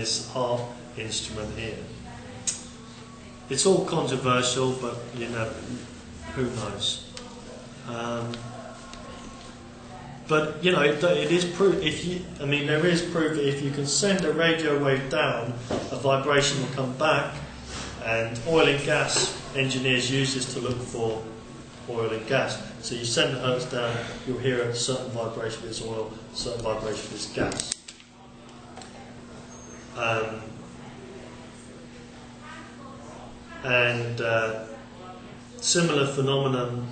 this harp instrument here. It's all controversial, but you know, who knows? But you know, it is proof. There is proof that if you can send a radio wave down, a vibration will come back, and oil and gas engineers use this to look for oil and gas. So you send the hertz down, you'll hear a certain vibration with oil, a certain vibration with gas. Similar phenomenon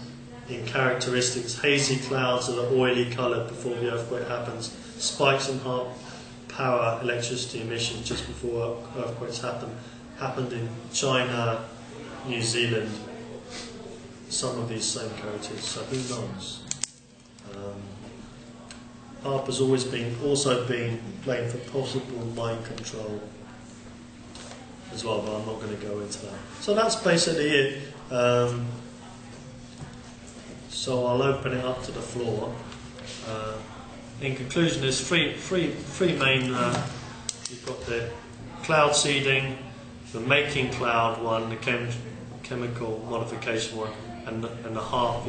in characteristics, hazy clouds that are oily coloured before the earthquake happens, spikes in power electricity emissions just before earthquakes happened in China, New Zealand, some of these same characteristics, so who knows? HAARP has also been blamed for possible mind control as well, but I'm not going to go into that. So that's basically it. So I'll open it up to the floor. In conclusion, there's three main. You've got the cloud seeding, the making cloud one, the chemical modification one, and the HAARP,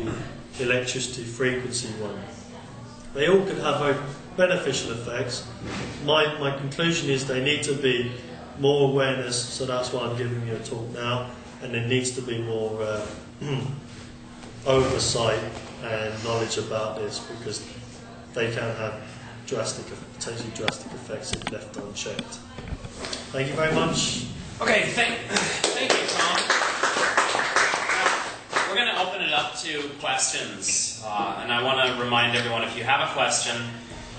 the electricity frequency one. They all could have very beneficial effects. My conclusion is they need to be more awareness, so that's why I'm giving you a talk now, and there needs to be more oversight and knowledge about this, because they can have potentially drastic effects if left unchecked. Thank you very much. Okay, thank you, Tom. We're going to open it up to questions, and I want to remind everyone, if you have a question,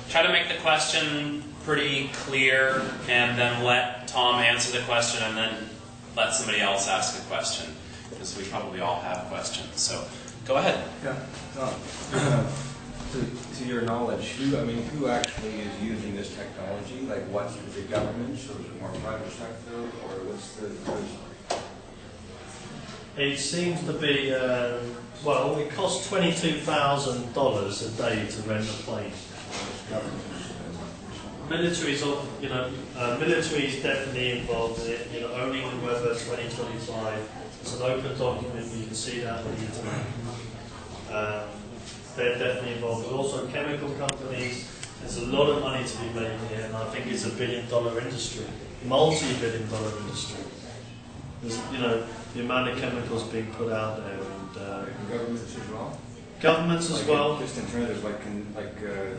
try to make the question pretty clear, and then let Tom answer the question, and then let somebody else ask a question, because we probably all have questions. So, go ahead. Yeah, Tom. To your knowledge, who actually is using this technology? Like, what's the government, or is it more private sector, or what's the? It seems to be well, it costs $22,000 a day to rent a plane. Military is definitely involved in it. Owning the weather 2025. It's an open document. You can see that on the internet. They're definitely involved, but also chemical companies. There's a lot of money to be made here, and I think it's a billion-dollar industry, multi-billion-dollar industry. There's, the amount of chemicals being put out there, and governments as well. Governments as well. Just in terms of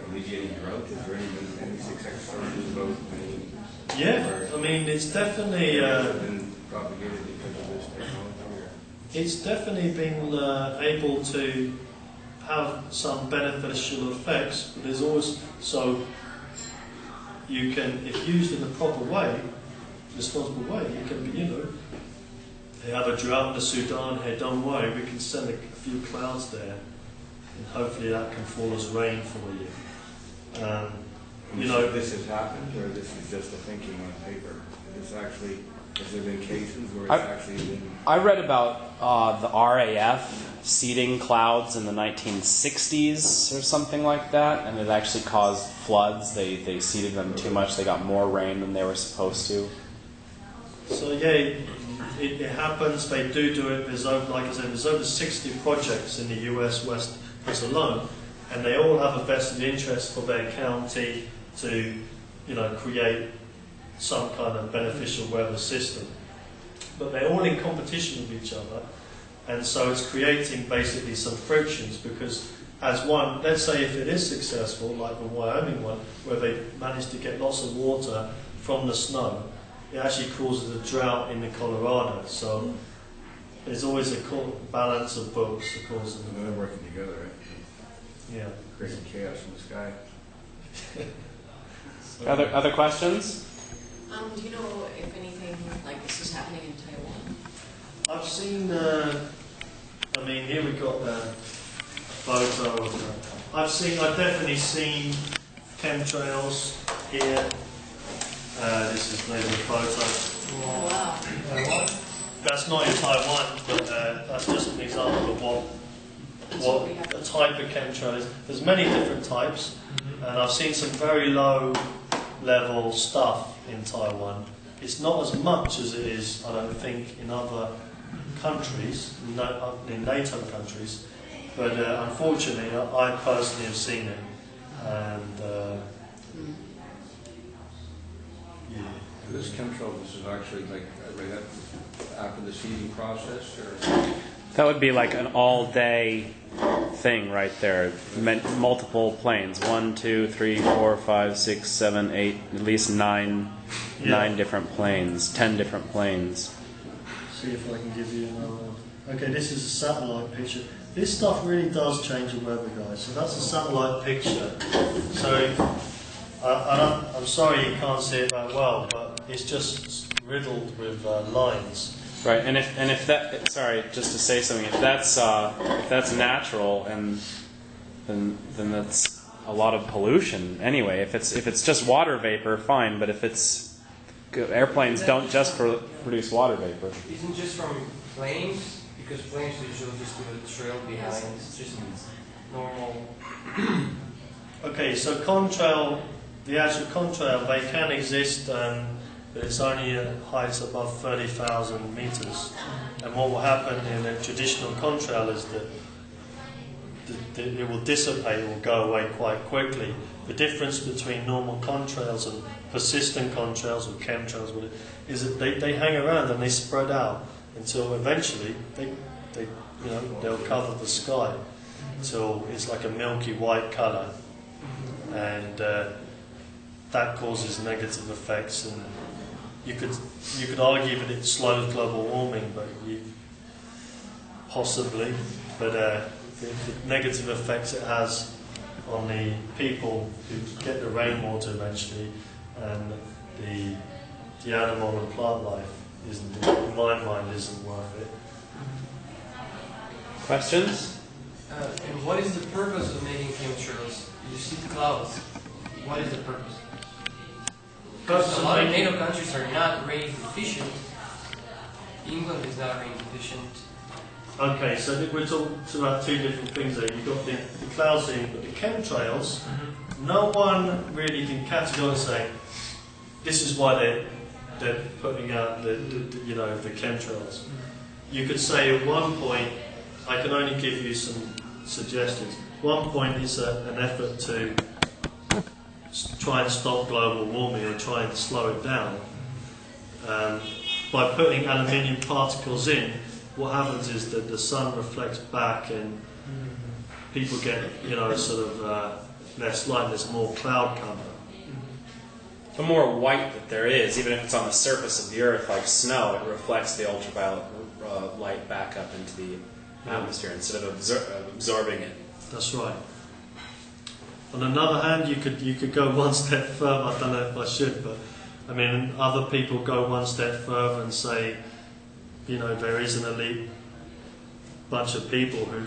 alleviating drought, is there any success stories about any? Yeah, it's definitely been propagated because of this technology. It's definitely been able to have some beneficial effects, but there's always you can, if used in the proper way, responsible way, you can be, they have a drought in the Sudan here, don't worry, we can send a few clouds there, and hopefully that can fall as rain for you. This has happened, or this is just a thinking on paper? Has there been cases where it's actually been? I read about the RAF seeding clouds in the 1960s or something like that, and it actually caused floods. They seeded them too much. They got more rain than they were supposed to. So yeah, it happens. They do it. There's over 60 projects in the US West Coast alone, and they all have a vested interest for their county to, create some kind of beneficial weather system. But they're all in competition with each other, and so it's creating basically some frictions, because as one, let's say if it is successful, like the Wyoming one, where they managed to get lots of water from the snow, it actually causes a drought in the Colorado. So there's always a balance of books that causes them. They're working together, right? Yeah. Creating chaos in the sky. Other questions? Do you know if anything like this is happening in Taiwan? I've seen, here we've got the photo of I've definitely seen chemtrails here. This is maybe a photo. Oh, wow. That's not in Taiwan, but that's just an example of what a type of chemtrail is. There's many different types, and I've seen some very low level stuff in Taiwan. It's not as much as it is, I don't think, in other countries, in NATO countries, but unfortunately I personally have seen it, and yeah. This chemtrail, this is actually like right after the seeding process, or? That would be like an all-day thing right there. Multiple planes. 1, 2, 3, 4, 5, 6, 7, 8, at least 9 different planes, 10 different planes. See if I can give you another one. Okay, this is a satellite picture. This stuff really does change the weather, guys. So that's a satellite picture. So I'm sorry you can't see it that well, but it's just riddled with lines. Right, and if that, sorry, just to say something, if that's natural, and then that's a lot of pollution anyway. If it's just water vapor, fine, but if it's airplanes don't just produce water vapor. Isn't just from planes, because planes usually just do a trail behind. It's just normal. Okay, so contrail, the actual contrail, they can exist. But it's only at heights above 30,000 meters. And what will happen in a traditional contrail is that it will dissipate, it will go away quite quickly. The difference between normal contrails and persistent contrails or chemtrails is that they hang around and they spread out until eventually they'll cover the sky until it's like a milky white colour, and that causes negative effects. And you could argue that it slows global warming, but possibly. But the negative effects it has on the people who get the rainwater eventually, and the animal and plant life isn't, in my mind, isn't worth it. Questions? And what is the purpose of making chemtrails? You see the clouds. What is the purpose? Because a lot of NATO countries are not rain deficient. England is not rain deficient. Okay, so we're talking about two different things there. You've got the cloud seeding, but the chemtrails, no one really can categorically say this is why they're putting out the chemtrails. You could say at one point, I can only give you some suggestions. One point is an effort to try and stop global warming or try and slow it down. By putting aluminium particles in, what happens is that the sun reflects back and people get, less light, there's more cloud cover. The more white that there is, even if it's on the surface of the Earth like snow, it reflects the ultraviolet light back up into the atmosphere instead of absorbing it. That's right. On another hand, you could go one step further. I don't know if I should, but I mean, other people go one step further and say, there is an elite bunch of people who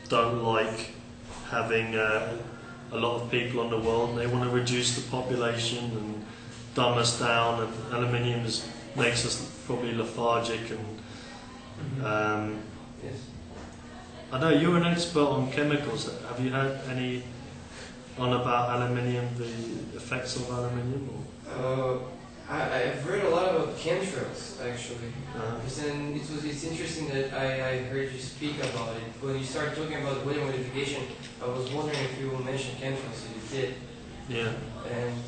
don't like having a lot of people on the world, and they want to reduce the population and dumb us down, and aluminium makes us probably lethargic. And Yes. I know you're an expert on chemicals. Have you had any on about aluminium, the effects of aluminium? I've read a lot about chemtrails actually. And it's interesting that I heard you speak about it. When you started talking about weather modification, I was wondering if you will mention chemtrails, and you did. Yeah. And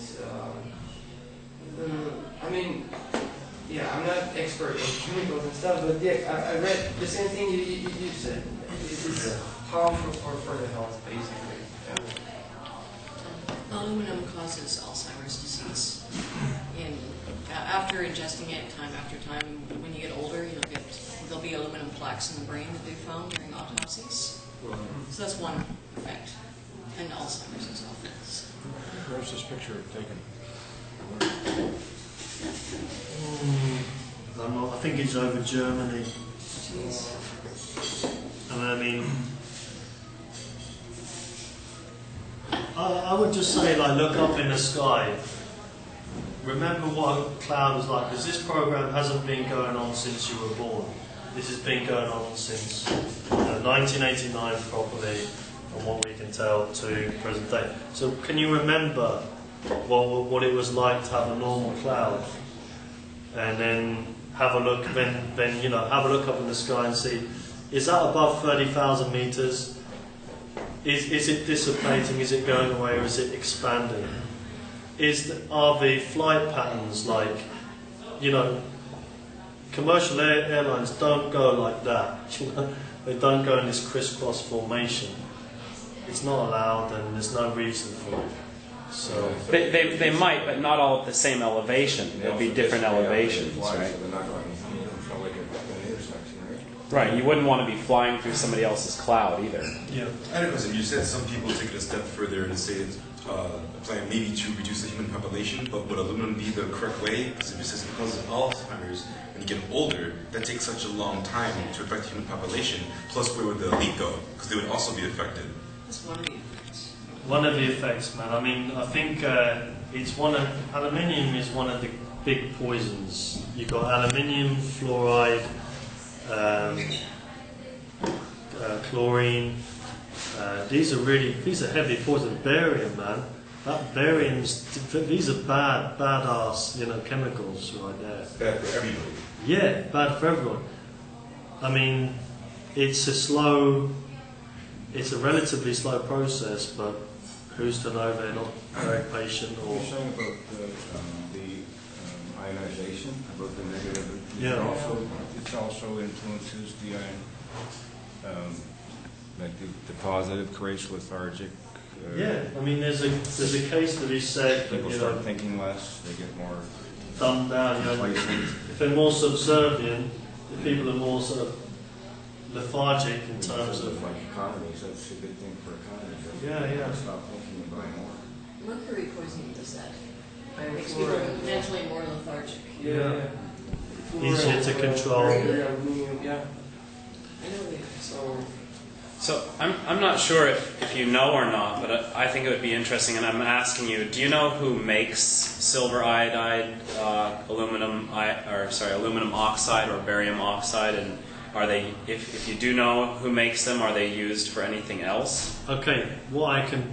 I'm not expert in chemicals and stuff, but yeah, I read the same thing you said. It's harmful for the health, basically. Aluminum causes Alzheimer's disease. After ingesting it time after time, when you get older, there'll be aluminum plaques in the brain that they found during autopsies. Right. So that's one effect, and Alzheimer's is often. Where's this picture taken? I think it's over Germany. Jeez. And I mean, I would just say, look up in the sky. Remember what a cloud is like, because this program hasn't been going on since you were born. This has been going on since 1989 probably, from what we can tell, to present day. So can you remember what it was like to have a normal cloud, and then have a look, then you know, have a look up in the sky and see, is that above 30,000 meters? Is it dissipating? Is it going away, or is it expanding? Are the flight patterns like, you know, commercial airlines don't go like that. You know, they don't go in this crisscross formation. It's not allowed, and there's no reason for it. So They might, but not all at the same elevation. There'll be different elevations, right? So they're not going to like an intersection, right? Right, you wouldn't want to be flying through somebody else's cloud either. yeah. I have a question. You said some people take it a step further and say it's a plan maybe to reduce the human population, but would aluminum be the correct way? Because if it says because of Alzheimer's, when you get older, that takes such a long time to affect the human population, plus where would the elite go? Because they would also be affected. That's one of the effects. One of the effects, man. I mean, I think it's aluminium is one of the big poisons. You've got aluminium, fluoride, chlorine. These are heavy poisons. Barium, man. That these are badass, you know, chemicals right there. Bad for everybody. Yeah, bad for everyone. I mean, it's a relatively slow process, but who's to know they're not very patient or... You're saying about the ionization, about the negative. Yeah. It also influences the ion, like the positive creates lethargic. Yeah, I mean, there's a case that he said that, People you start know, thinking less, they get more dumbed down, you know, complacent. if they're more subservient, the people are more sort of lethargic in terms of... Like economies, that's a good thing for economies. Yeah. Stop thinking and buy more. Mercury poisoning does that. And Makes people fluoride. mentally more lethargic. Yeah. Easier to control. Yeah. I know they So. So I'm not sure if you know or not, but I think it would be interesting, and I'm asking you, do you know who makes silver iodide, aluminum oxide or barium oxide, and are they, if you do know who makes them, are they used for anything else? Okay, what I can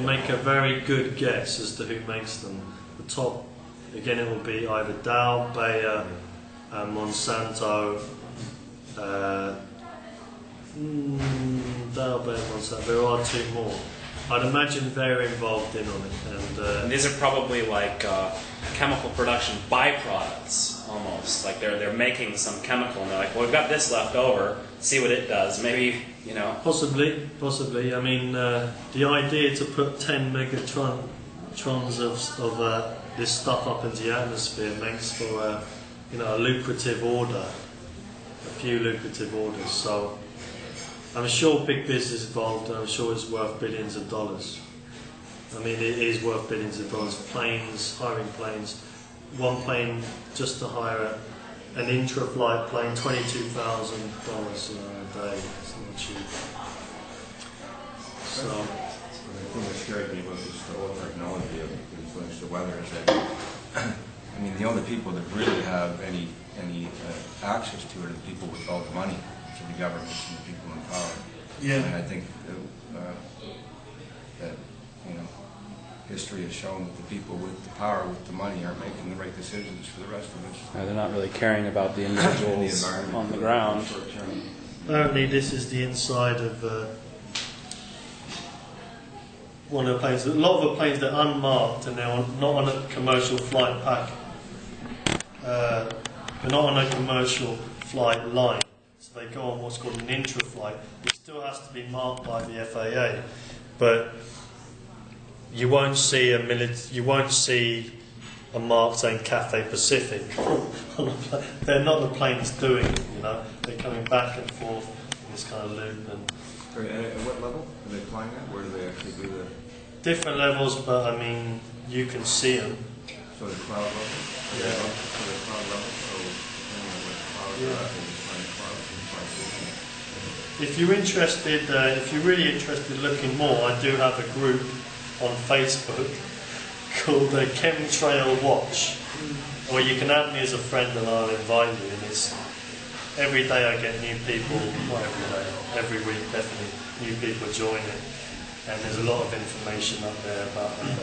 make a very good guess as to who makes them. The top, again, it will be either Dow, Bayer, Monsanto, Dow, Bayer, Monsanto. There are two more. I'd imagine they're involved in on it. And these are probably like chemical production byproducts, almost. Like they're making some chemical, and they're like, well, we've got this left over. See what it does. Maybe, you know. Possibly. I mean, the idea to put 10 megatrons of this stuff up into the atmosphere makes for a lucrative order, a few lucrative orders. So I'm sure big business involved, and I'm sure it's worth billions of dollars. I mean, it is worth billions of dollars. Planes, hiring planes. One plane just to hire an intra-flight plane, $22,000 a day. It's not cheap. So, The thing that scared me about this whole technology of influence the weather is that, I mean, the only people that really have any access to it are the people with all the money, so the governments and the people in power. yeah. And I think that, you know, history has shown that the people with the power, with the money, aren't making the right decisions for the rest of us. They're not really caring about the individuals on the ground. Apparently, this is the inside of one of the planes. A lot of the planes that are unmarked and they're not on a commercial flight pack. They're not on a commercial flight line, so they go on what's called an intra-flight. It still has to be marked by the FAA, but you won't see a mark saying Cathay Pacific. They're not the planes doing it, you know. They're coming back and forth in this kind of loop. And At what level are they flying at? Where do they actually do the... different levels, but I mean, you can see them. So the cloud level? Yeah. So the cloud level, so depending on what clouds are at, they just find clouds and fly through them. If you're interested, if you're really interested in looking more, I do have a group on Facebook called the Chemtrail Watch, or you can add me as a friend and I'll invite you. And it's every day I get new people, not every day, every week definitely, new people join it. and there's a lot of information up there about that.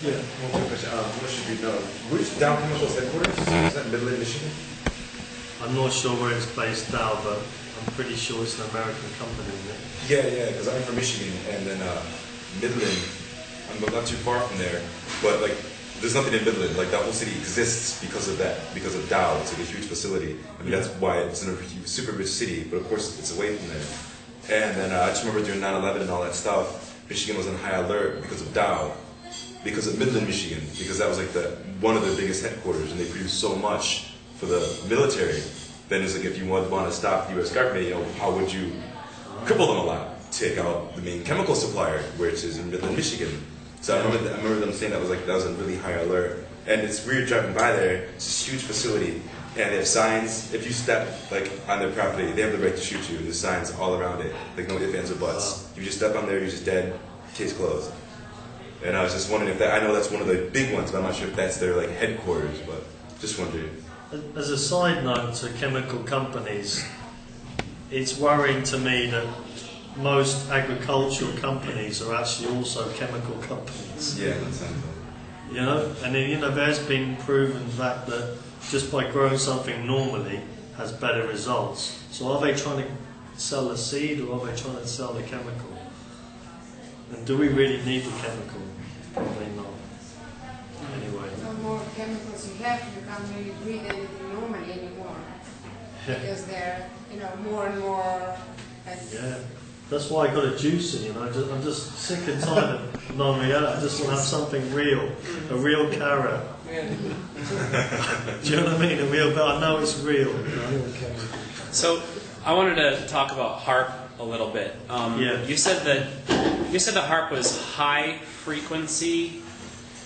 Yeah. One quick question. What should be known? Which Dow Chemicals headquarters? Is that Midland, Michigan? I'm not sure where it's based now, but I'm pretty sure it's an American company, isn't it? Yeah, because I'm from Michigan, and then Midland, I'm not too far from there, but like, there's nothing in Midland. Like, that whole city exists because of that, because of Dow. It's like a huge facility. I mean, that's why it's in a super rich city, but of course it's away from there. And then I just remember during 9/11 and all that stuff, Michigan was on high alert because of Dow, because of Midland, Michigan, because that was like one of their biggest headquarters, and they produced so much for the military. Then it's like, if you want to stop the U.S. government, you know, how would you cripple them a lot? Take out the main chemical supplier, which is in Midland, Michigan. So I remember them saying that was a really high alert. And it's weird driving by there. It's this huge facility, and they have signs. If you step like on their property, they have the right to shoot you. There's signs all around it, like no ifs, ands, or buts. If you just step on there, you're just dead. Case closed. And I was just wondering if I know that's one of the big ones, but I'm not sure if that's their like headquarters. But just wondering. As a side note to chemical companies, it's worrying to me that most agricultural companies are actually also chemical companies. Yeah, that sounds. You know, and there's been proven fact that just by growing something normally has better results. So are they trying to sell the seed, or are they trying to sell the chemical? And do we really need the chemical? Probably not. Anyway. The more chemicals you have, you can't really breathe anything normally anymore. Because they're, more and more. Yeah. That's why I got a juicer, I'm just sick and tired of non-reality. I just want to have something real, a real carrot. Yeah. Do you know what I mean? A real, but I know it's real. So I wanted to talk about HARP a little bit. Yeah. You said that HARP was high frequency.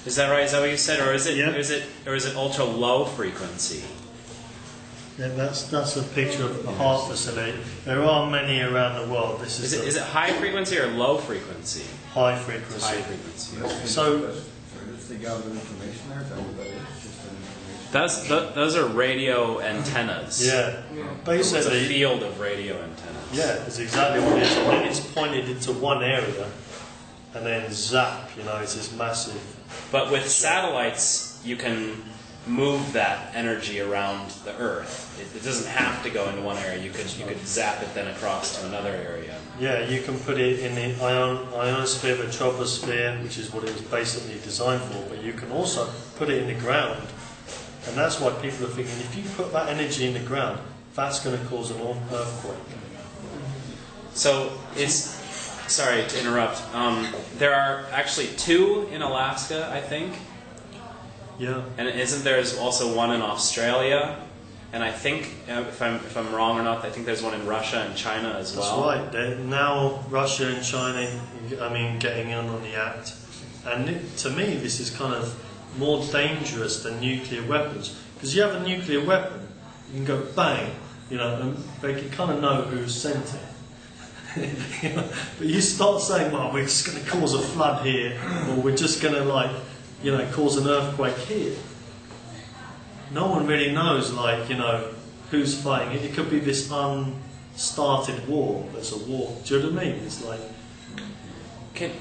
Is that right? Is that what you said, or is it ultra low frequency? Yeah, that's a picture of a HARP facility. There are many around the world. Is it high frequency or low frequency? high frequency? High frequency. So If they gather information there, is that what that is? Just an information? Those are radio antennas. yeah, It's a basically, field of radio antennas. yeah, it's exactly what it is. And then it's pointed into one area, and then zap. It's this massive. But with satellites, you can move that energy around the Earth. It doesn't have to go into one area. You could zap it then across to another area. Yeah, you can put it in the ionosphere, the troposphere, which is what it was basically designed for, but you can also put it in the ground. And that's why people are thinking, if you put that energy in the ground, that's going to cause an earthquake. So sorry to interrupt, there are actually 2 in Alaska, I think. Yeah. And isn't there also one in Australia? And I think, if I'm wrong or not, I think there's one in Russia and China as well. That's right. Now Russia and China, getting in on the act. And to me, this is kind of more dangerous than nuclear weapons. Because you have a nuclear weapon, you can go bang, and they can kind of know who sent it. But you start saying, well, we're just going to cause a flood here, or we're just going to cause an earthquake here. No one really knows, who's fighting it. It could be this unstarted war. That's a war. Do you know what I mean? It's like.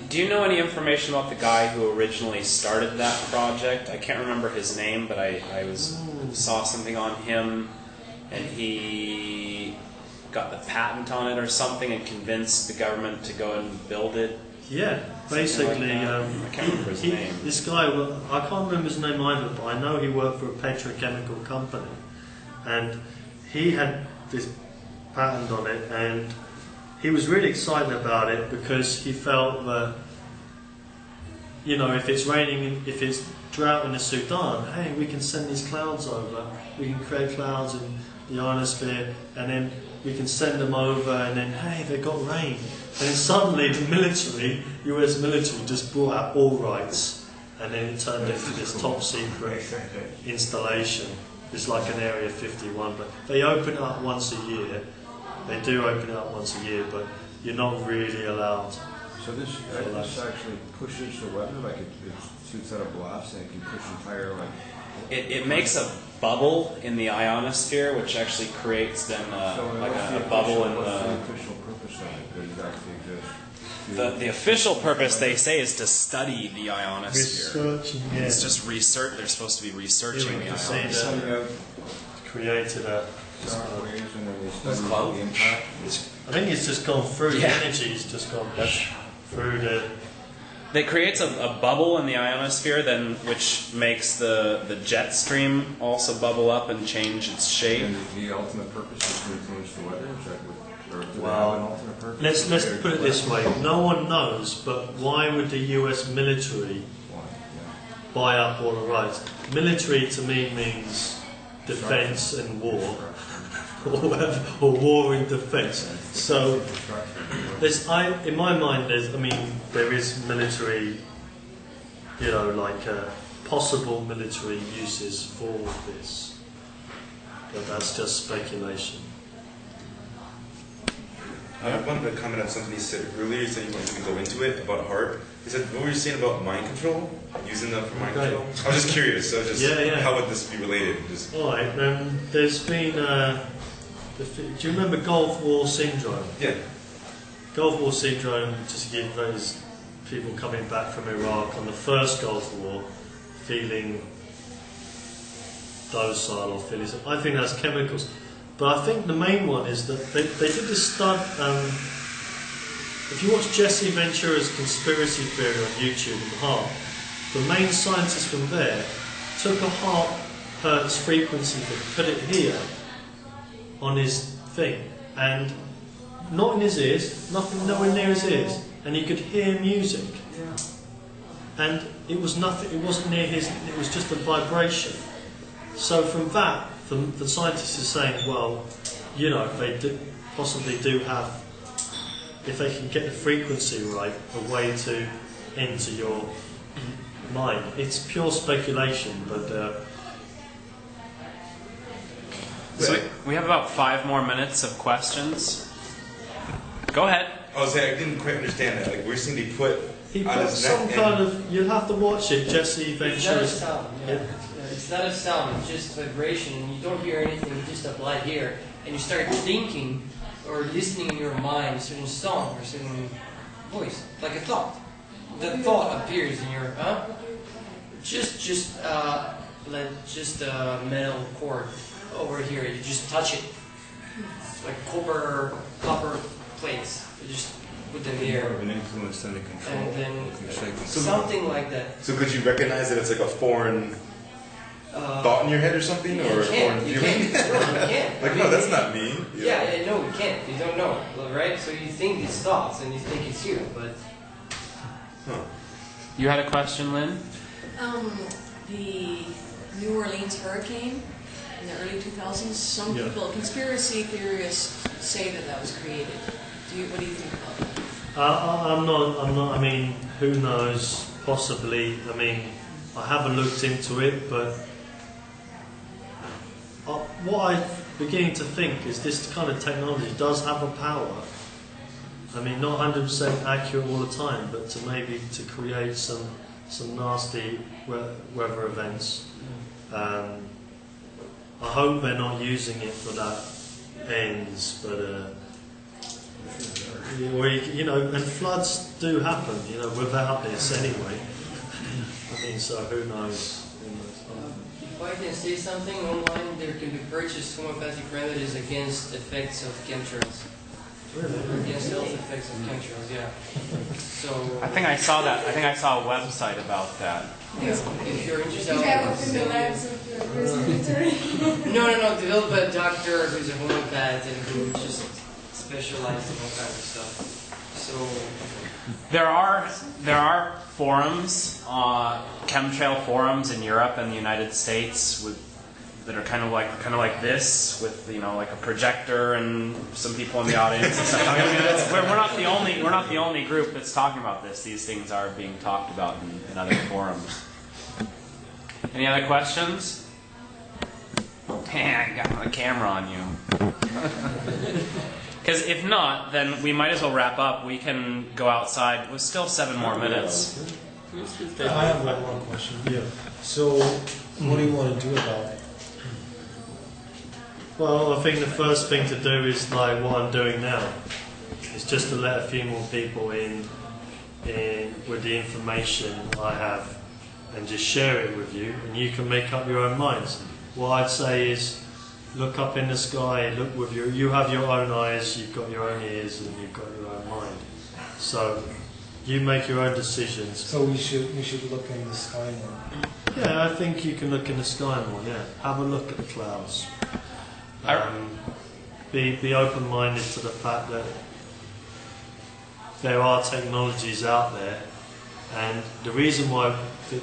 Do you know any information about the guy who originally started that project? I can't remember his name, but I saw something on him, and he got the patent on it or something, and convinced the government to go and build it. Yeah, basically, I can't remember his name. This guy, I can't remember his name either, but I know he worked for a petrochemical company, and he had this patent on it, and he was really excited about it because he felt that, if it's raining, if it's drought in the Sudan, hey, we can send these clouds over, we can create clouds in the ionosphere, and then we can send them over, and then, hey, they got rain. And then suddenly the US military just brought out all rights, and then it turned into this top secret installation. It's like an Area 51, but they open it up once a year. They do open it up once a year, but you're not really allowed. So this actually pushes the weather, like it shoots out a blast, and it can push entire, It makes a bubble in the ionosphere, which actually creates then a bubble in what's the the. official purpose of it? Does it actually exist? The official purpose, they say, is to study the ionosphere. Researching, yeah. It's just research. They're supposed to be researching the See ionosphere. that created a. Dark waves and then they It's study close. the impact. I think it's just gone through. Yeah. The energy's just gone through the. It creates a bubble in the ionosphere, then which makes the jet stream also bubble up and change its shape. And the ultimate purpose is to influence the weather? Is that what, or do they Well, have an ultimate purpose? Let's put it this way. No one knows, but why would the U.S. military Why? Yeah. buy up all the rights? Military to me means defence and war, or whatever, or war and defence. So in my mind, there is military, like possible military uses for this, but that's just speculation. I wanted to comment on something you said earlier. You said you wanted to go into it about HARP. You said, what were you saying about mind control? Using them for mind control? I was just curious. So Yeah. how would this be related? Just All right. There's been. Do you remember Gulf War syndrome? yeah. Gulf War syndrome, just to give those people coming back from Iraq on the first Gulf War, feeling docile or feeling. I think that's chemicals. But I think the main one is that they did this study. If you watch Jesse Ventura's conspiracy theory on YouTube and HARP, the main scientist from there took a HARP hertz frequency and put it here on his thing, and not in his ears, nowhere near his ears, and he could hear music. And it was nothing. It wasn't near his. It was just a vibration. So from that, the scientist is saying, well, they possibly do have, if they can get the frequency right, a way to enter your mind. It's pure speculation, but. So we have about 5 more minutes of questions. Go ahead. I was saying I didn't quite understand that. Like we're seeing they put He on put his some neck kind and of. You'll have to watch it, Jesse It's not a Ventura's. sound. Yeah. It's not a sound. It's just vibration. And you don't hear anything. You just apply here, and you start thinking or listening in your mind a certain song or a certain voice, like a thought. The thought appears in your just a metal cord over here. You just touch it, like copper plates. You just put them More here, of an influence than a control. and then You're saying. something like that. so could you recognize that it's like a foreign thought in your head or something, or a foreign you feeling? can't. No, you can't. Like no, that's not me. Yeah, no, you can't. You don't know, right? So you think these thoughts and you think it's you, but You had a question, Lynn? The New Orleans hurricane in the early 2000s, some Yeah. people, conspiracy theorists, say that was created. What do you think about that? I'm not. I mean, who knows? Possibly. I mean, I haven't looked into it, but what I'm beginning to think is this kind of technology does have a power. I mean, not 100% accurate all the time, but to create some nasty weather events. I hope they're not using it for that ends, but and floods do happen, without this anyway. I mean, so who knows? if I can say something online, there can be purchased homeopathic remedies against effects of chemtrails. Really? Against health effects of chemtrails, yeah. So I think I saw that. I think I saw a website about that. if you're interested, You I'll have in the send labs of your respiratory. you. No. Develop a doctor who's a homeopath and who just specializes in all kinds of stuff. So There are forums, chemtrail forums in Europe and the United States that are kind of like this, with like a projector and some people in the audience and stuff. I mean, we're not the only group that's talking about this. These things are being talked about in other forums. Any other questions? I got the camera on you. Because if not, then we might as well wrap up. We can go outside with still 7 more minutes. I have one question. Yeah. So, what do you want to do about it? Well, I think the first thing to do is like what I'm doing now. It's just to let a few more people in with the information I have and just share it with you, and you can make up your own minds. What I'd say is, look up in the sky, look with you have your own eyes, you've got your own ears, and you've got your own mind. So you make your own decisions. So we should look in the sky more. Yeah, I think you can look in the sky more, yeah. Have a look at the clouds. Be open-minded to the fact that there are technologies out there, and the reason why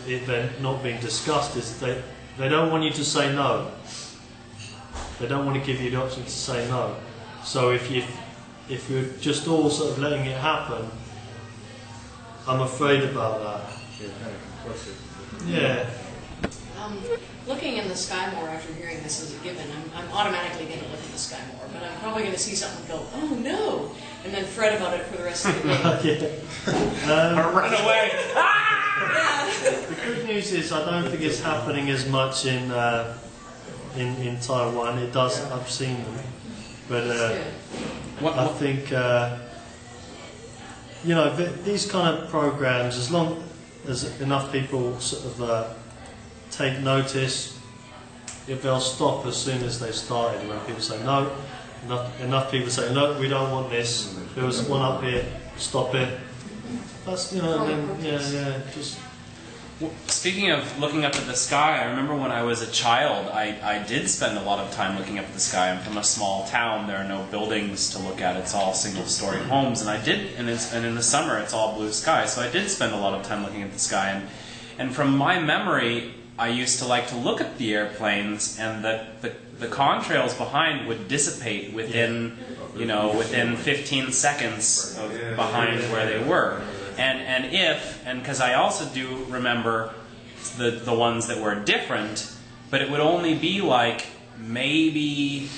they're not being discussed is they don't want you to say no. They don't want to give you the option to say no. So if you're just all sort of letting it happen, I'm afraid about that. You're kind of complicit. Yeah. Looking in the sky more after hearing this as a given, I'm automatically going to look in the sky more, but I'm probably going to see something and go, oh no, and then fret about it for the rest of the day. Run away! The good news is I don't think it's happening as much in Taiwan. It does. I've seen them, but I think these kind of programs, as long as enough people sort of take notice, if they'll stop as soon as they started. When people say no, enough people say no, we don't want this. There was one up here, stop it. That's just. Speaking of looking up at the sky, I remember when I was a child, I did spend a lot of time looking up at the sky. I'm from a small town. There are no buildings to look at. It's all single-story homes, and in the summer it's all blue sky. So I did spend a lot of time looking at the sky, and from my memory, I used to like to look at the airplanes, and the contrails behind would dissipate within 15 seconds of behind where they were. And because I also do remember the ones that were different, but it would only be like maybe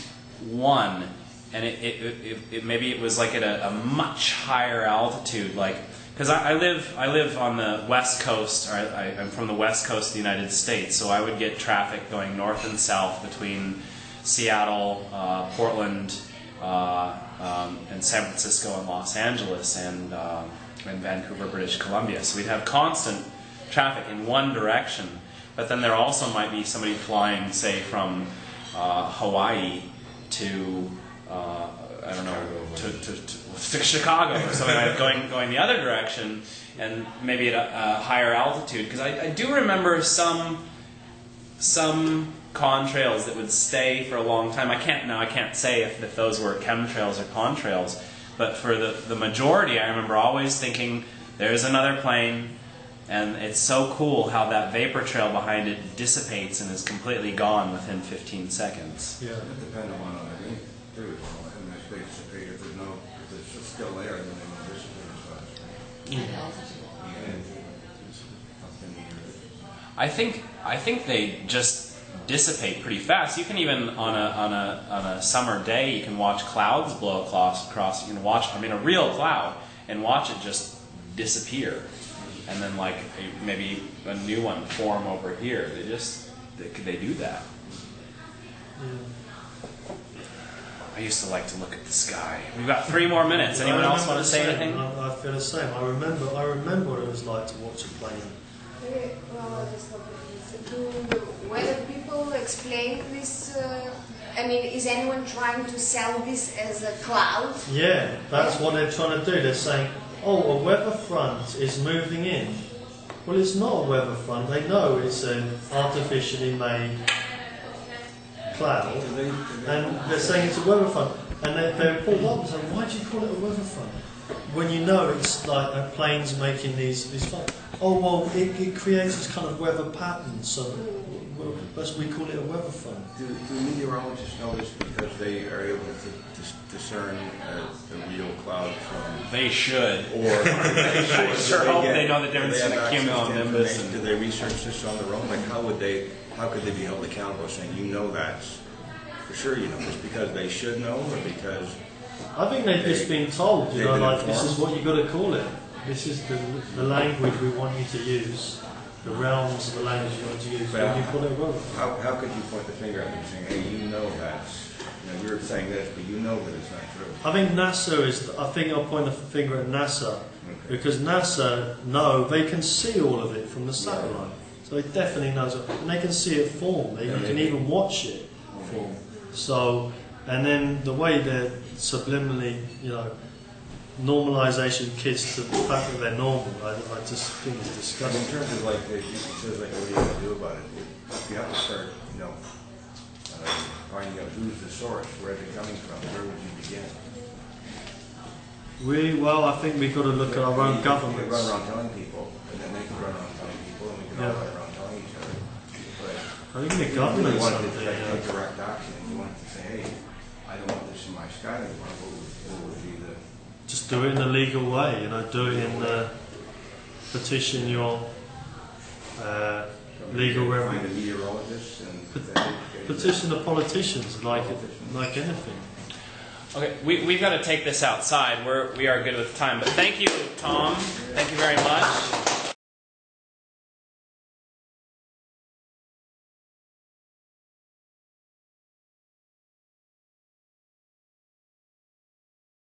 one, and maybe it was like at a much higher altitude, like. Because I live on the west coast, or I'm from the west coast of the United States, so I would get traffic going north and south between Seattle, Portland, and San Francisco and Los Angeles, and Vancouver, British Columbia. So we'd have constant traffic in one direction, but then there also might be somebody flying, say, from Hawaii to to Chicago or something like that, going the other direction, and maybe at a higher altitude. Because I do remember some contrails that would stay for a long time. I can't say if those were chemtrails or contrails, but for the majority, I remember always thinking, there's another plane, and it's so cool how that vapor trail behind it dissipates and is completely gone within 15 seconds. Yeah, it depends on too. If it's still there, then they won't dissipate as fast. I think they just dissipate pretty fast. You can even on a summer day, you can watch clouds blow across. You can watch a real cloud and watch it just disappear, and then like maybe a new one form over here. They do that. I used to like to look at the sky. We've got 3 more minutes. Anyone else want to say anything? I feel the same. I remember what it was like to watch a plane. Well, do the weather people explain this? Is anyone trying to sell this as a cloud? Yeah, that's what they're trying to do. They're saying, oh, a weather front is moving in. Well, it's not a weather front. They know it's an artificially made cloud, and they're saying it's a weather front. And they're pulled up and saying, why do you call it a weather front? When you know it's like a plane's making these flights. Oh, well, it creates this kind of weather pattern, so we call it a weather front. Do meteorologists know this because they are able to discern the real cloud from... They should. Or I sure hope they know the difference between a cumulonimbus and... Do they research this on their own? Like, how could they be held accountable saying, that's for sure, this because they should know, or because... I think they've just been told, this is what you've got to call it. This is the language we want you to use. the realms of the language you want to use. Well, When you put it wrong. How could you point the finger at them saying, hey, you know that's, you're saying this, but you know that it's not true? I think NASA is. I think I'll point the finger at NASA Okay. because NASA they can see all of it from the satellite, so it definitely knows it, and they can see it form. You can even watch it form. So, and then the way they're subliminally, normalization kids to the fact that they're normal, I just think it's And in disgusting. terms of like, it says like, what are you going to do about it? You have to start, finding out who's the source, where's it coming from, where would you begin? I think we've got to look at our own We governments. can run around telling people, and then they can run around telling people, and we can all run around telling each other. But I think the if you really government's wanted to something. take direct action, and you wanted to say, hey, I don't want this in my sky anymore, what would be the... Just do it in a legal way, do it in petition your legal Find remedy. a meteorologist and... Petition the politicians like anything. Okay, we've got to take this outside. We are good with time. But thank you, Tom. Thank you very much.